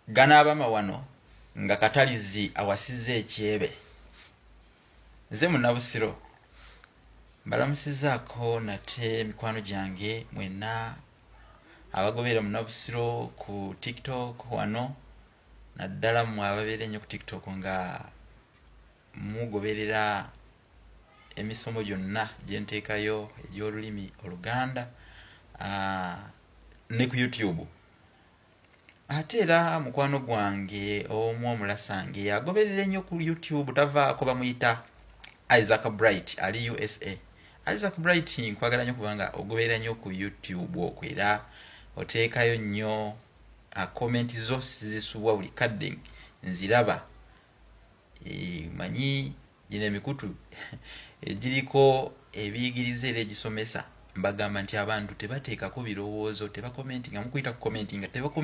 gana abama wano nga katalizi awasize ekyebe. Nze Munabusiro mbalamusizaako nate mikwano gyange mwenna abagoberera Munabusiro ku TikTok wano, naddala mmwe ababeera ennyo ku TikTok nga mugoberera emisomo gyonna gye nteekayo egy'olulimi Oluganda ne ku YouTube. Ate era mukwano gwange omu omulasange agoberera ennyo ku YouTube tavaako bamuyita Isaac Bright ali USA. Isaac Bright nkwagala nnyo kubanga ogoberera nnyo ku YouTube okwo era oteekayo nnyo comment zo zisubwa buli kadde nziraba. Manyi gino emikutu egiriko ebiyigiriza era egisomesa mbagamba nti abantu tebateekako birowoozo, tebakomentinga, mukuyita ku commenting nga tebakomenti